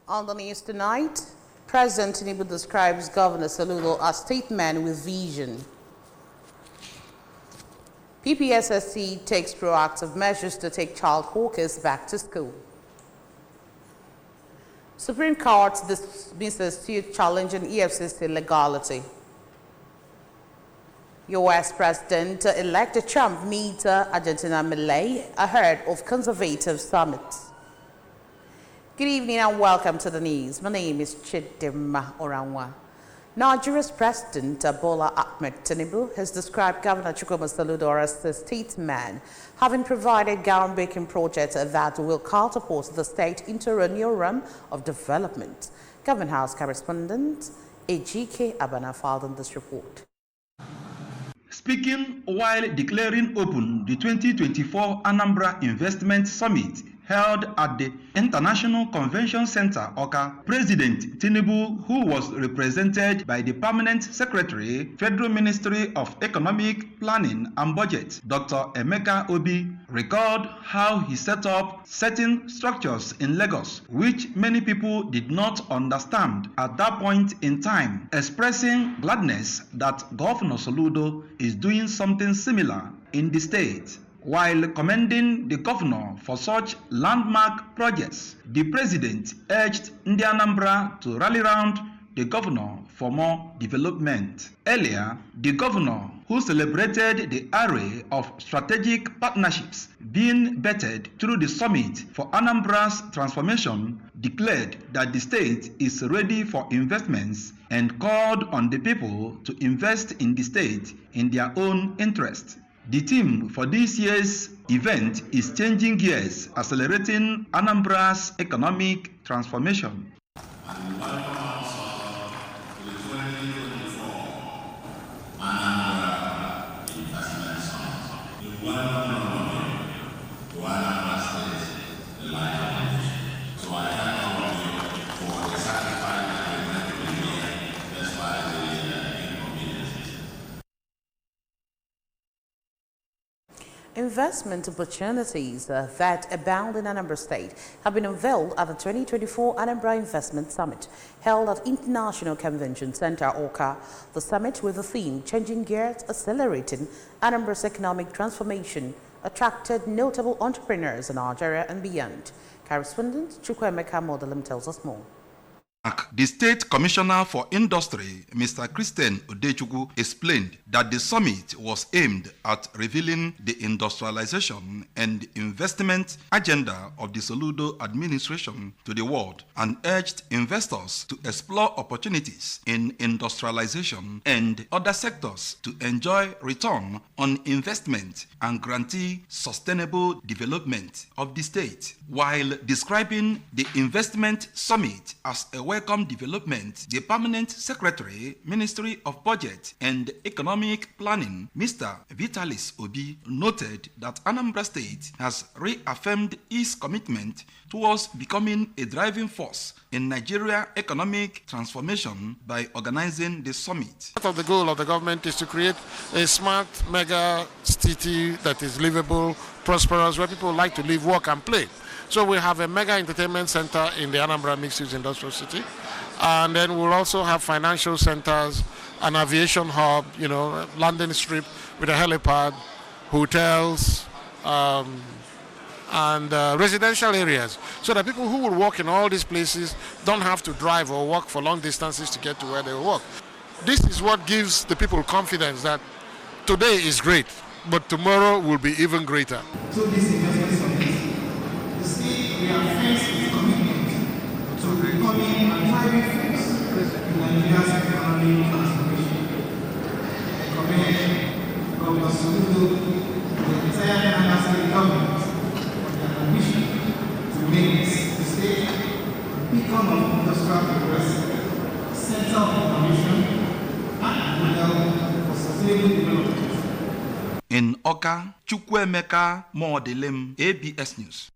On the news tonight, President Tinubu describes Governor Soludo as statesman with vision. PPSSC takes proactive measures to take child hawkers back to school. Supreme Court dismisses suit challenging EFCC legality. U.S. President-elect Trump meets Argentina Milei ahead of conservative summit. Good evening and welcome to the news. My name is Chidima Oranwa. Nigeria's President Bola Ahmed Tinubu has described Governor Chukwuma Soludo as a statesman, having provided groundbreaking projects that will catapult the state into a new realm of development. Government House correspondent Ejike Abana filed in this report. Speaking while declaring open the 2024 Anambra Investment Summit held at the International Convention Center, Awka, President Tinubu, who was represented by the Permanent Secretary, Federal Ministry of Economic Planning and Budget, Dr. Emeka Obi, recalled how he set up certain structures in Lagos, which many people did not understand at that point in time, expressing gladness that Governor Soludo is doing something similar in the state. While commending the governor for such landmark projects, the president urged Ndi Anambra to rally round the governor for more development. Earlier, the governor, who celebrated the array of strategic partnerships being vetted through the summit for Anambra's transformation, declared that the state is ready for investments and called on the people to invest in the state in their own interest. The theme for this year's event is changing gears, accelerating Anambra's economic transformation. And welcome also to the 2024 Anambra Investment Summit. We welcome to Anambra State, the light of the nation. So I thank all of you for the sacrifice that you made to be here, despite the inconveniences. Investment opportunities that abound in Anambra State have been unveiled at the 2024 Anambra Investment Summit held at International Convention Center, Awka. The summit, with the theme Changing Gears, Accelerating Anambra's Economic Transformation, attracted notable entrepreneurs in Nigeria and beyond. Correspondent Chukwemeka Modelim tells us more. The State Commissioner for Industry, Mr. Christian Odechukwu, explained that the summit was aimed at revealing the industrialization and investment agenda of the Soludo administration to the world and urged investors to explore opportunities in industrialization and other sectors to enjoy return on investment and guarantee sustainable development of the state. While describing the investment summit as a welcome development, the Permanent Secretary, Ministry of Budget and Economic Planning, Mr. Vitalis Obi, noted that Anambra State has reaffirmed its commitment towards becoming a driving force in Nigeria economic transformation by organizing the summit. Part of the goal of the government is to create a smart mega city that is livable, prosperous, where people like to live, work and play. So we have a mega entertainment center in the Anambra Mixed-Use Industrial City. And then we'll also have financial centers, an aviation hub, landing strip with a helipad, hotels, and residential areas. So that people who will work in all these places don't have to drive or walk for long distances to get to where they work. This is what gives the people confidence that today is great, but tomorrow will be even greater. So this investment summit, the state reaffirms its commitment to becoming a driving force in Nigeria's economic transformation. I commend Governor Soludo and the entire Anambra State government for their ambition to make the state a beacon of industrial progress, center of innovation, and model for sustainable development. In Awka, Chukwemeka Modelim, ABS News.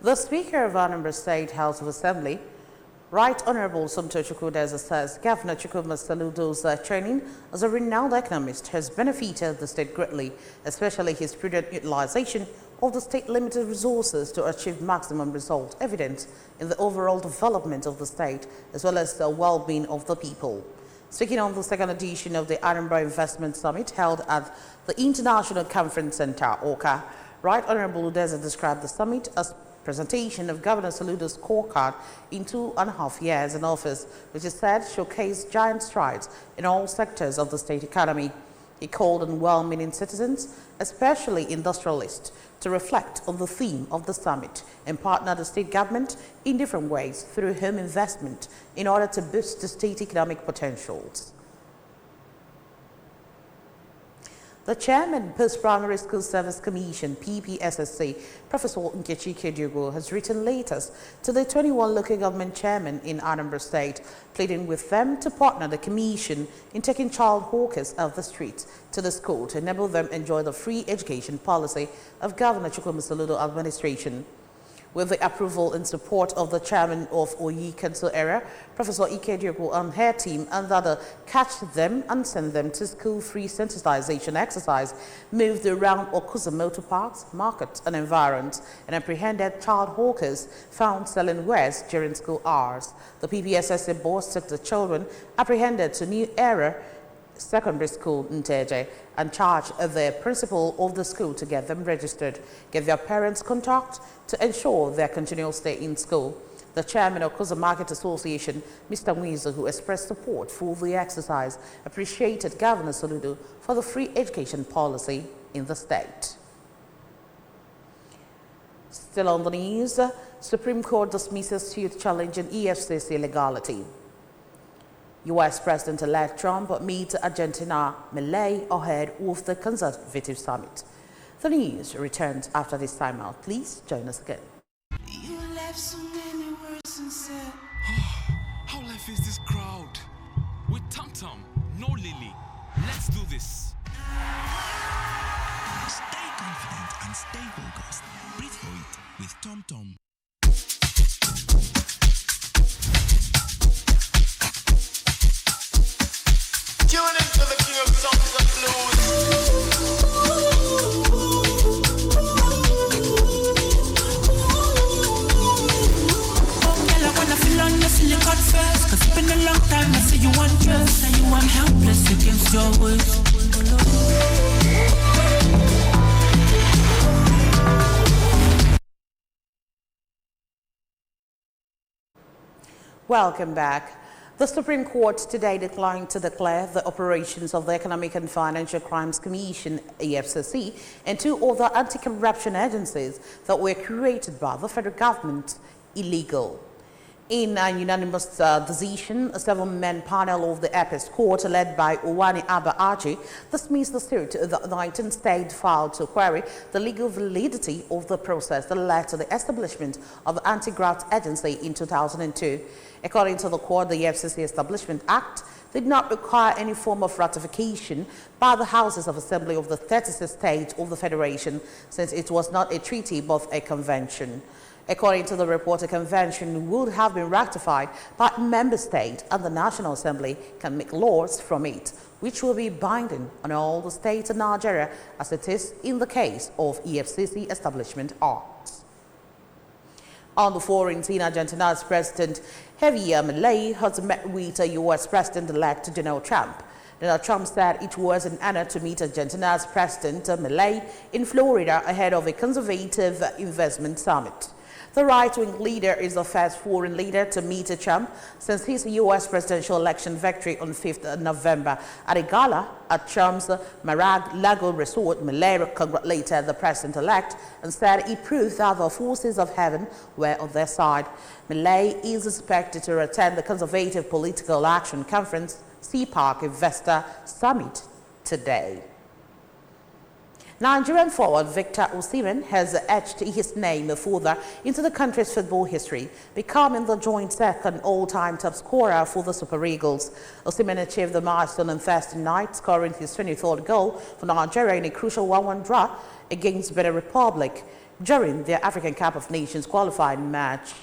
The Speaker of Anambra State House of Assembly, Right Honorable Somto Chukwudeze, says Governor Chukwuma Soludo's training as a renowned economist has benefited the state greatly, especially his prudent utilization of the state limited resources to achieve maximum results, evident in the overall development of the state as well as the well-being of the people. Speaking on the second edition of the Anambra Investment Summit held at the International Conference Center, OCA, Right Honorable Udeze described the summit as presentation of Governor Soludo's scorecard in 2.5 years in office, which is said showcased giant strides in all sectors of the state economy. He called on well-meaning citizens, especially industrialists, to reflect on the theme of the summit and partner the state government in different ways through home investment in order to boost the state economic potentials. The chairman, Post-Primary School Service Commission, PPSSC, Professor Nkechi Kediogo, has written letters to the 21 local government chairmen in Anambra State, pleading with them to partner the commission in taking child hawkers off the streets to the school to enable them enjoy the free education policy of Governor Chukwuma Soludo administration. With the approval and support of the chairman of Oyi Council area, Professor Ikediogo and her team, and other catch them and send them to school-free sensitization exercise, moved around Okuza motor parks, markets and environs, and apprehended child hawkers found selling wares during school hours. The PPSSA board took the children apprehended to New Era Secondary School in Teje and charged the principal of the school to get them registered, get their parents' contact to ensure their continual stay in school. The chairman of Kuza Market Association, Mr. Mwizu, who expressed support for the exercise, appreciated Governor Soludo for the free education policy in the state. Still on the news, Supreme Court dismisses suit challenging EFCC legality. U.S. President-elect Trump meets Argentina Milei ahead of the Conservative Summit. The news returns after this timeout. Please join us again. You left so many words and said, How life is this crowd? With Tom Tom, no Lily. Let's do this. Stay confident and stay focused. Breathe for it with Tom Tom. Tune into the king of songs and blues. oh girl, I wanna feel on your silicone first. Cause it's been a long time, I see you undressed. And you I'm helpless against your words. Welcome back. The Supreme Court today declined to declare the operations of the Economic and Financial Crimes Commission, EFCC, and two other anti-corruption agencies that were created by the federal government illegal. In a unanimous decision, a 7-man panel of the Apex Court, led by Owani Abba Aji, dismissed the suit the 19th state filed to query the legal validity of the process that led to the establishment of the Anti-Graft Agency in 2002. According to the court, the FCC Establishment Act did not require any form of ratification by the Houses of Assembly of the 36 states of the Federation, since it was not a treaty but a convention. According to the report, a convention would have been ratified by a member state, and the National Assembly can make laws from it, which will be binding on all the states in Nigeria, as it is in the case of EFCC Establishment Act. On the foreign scene, Argentina's President Javier Milei has met with U.S. President-elect Donald Trump. Donald Trump said it was an honor to meet Argentina's President Milei in Florida ahead of a conservative investment summit. The right-wing leader is the first foreign leader to meet Trump since his U.S. presidential election victory on 5th November. At a gala at Trump's Mar-a-Lago resort, Milei congratulated the president-elect and said he proved that the forces of heaven were on their side. Milei is expected to attend the Conservative Political Action Conference, CPAC Investor Summit today. Nigerian forward Victor Osimhen has etched his name further into the country's football history, becoming the joint second all-time top scorer for the Super Eagles. Osimhen achieved the milestone on Thursday night, scoring his 23rd goal for Nigeria in a crucial 1-1 draw against Benin Republic during their African Cup of Nations qualifying match.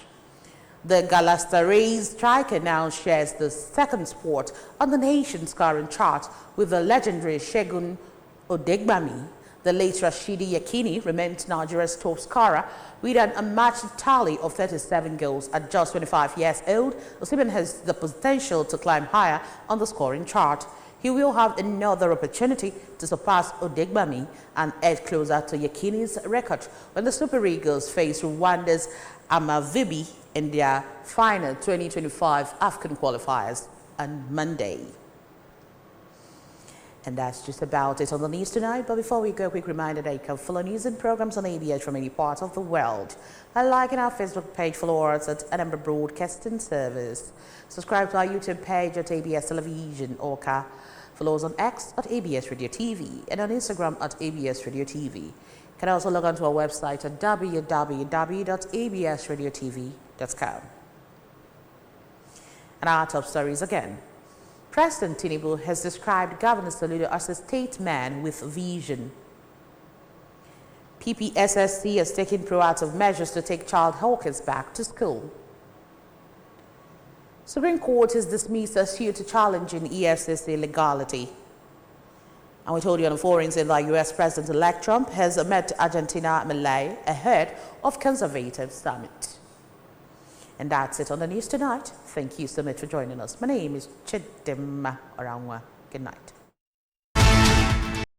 The Galatasaray striker now shares the second spot on the nation's current chart with the legendary Segun Odegbami. The late Rashidi Yakini remains Nigeria's top scorer with an unmatched tally of 37 goals. At just 25 years old, Osimhen has the potential to climb higher on the scoring chart. He will have another opportunity to surpass Odegbami and edge closer to Yakini's record when the Super Eagles face Rwanda's Amavubi in their final 2025 African qualifiers on Monday. And that's just about it on the news tonight. But before we go, a quick reminder that you can follow news and programs on ABS from any part of the world. By liking our Facebook page, follow us at Anambra Broadcasting Service. Subscribe to our YouTube page at ABS Television Orca. Follow us on X at ABS Radio TV and on Instagram at ABS Radio TV. You can also log on to our website at www.absradiotv.com. And our top stories again. President Tinubu has described Governor Soludo as a statesman with vision. PPSSC has taken proactive measures to take child hawkers back to school. Supreme Court has dismissed a suit challenging EFCC legality. And we told you on the forums that the U.S. President-elect Trump has met Argentina Milei ahead of Conservative Summit. And that's it on the news tonight. Thank you so much for joining us. My name is Chidimma Orangwa. Good night.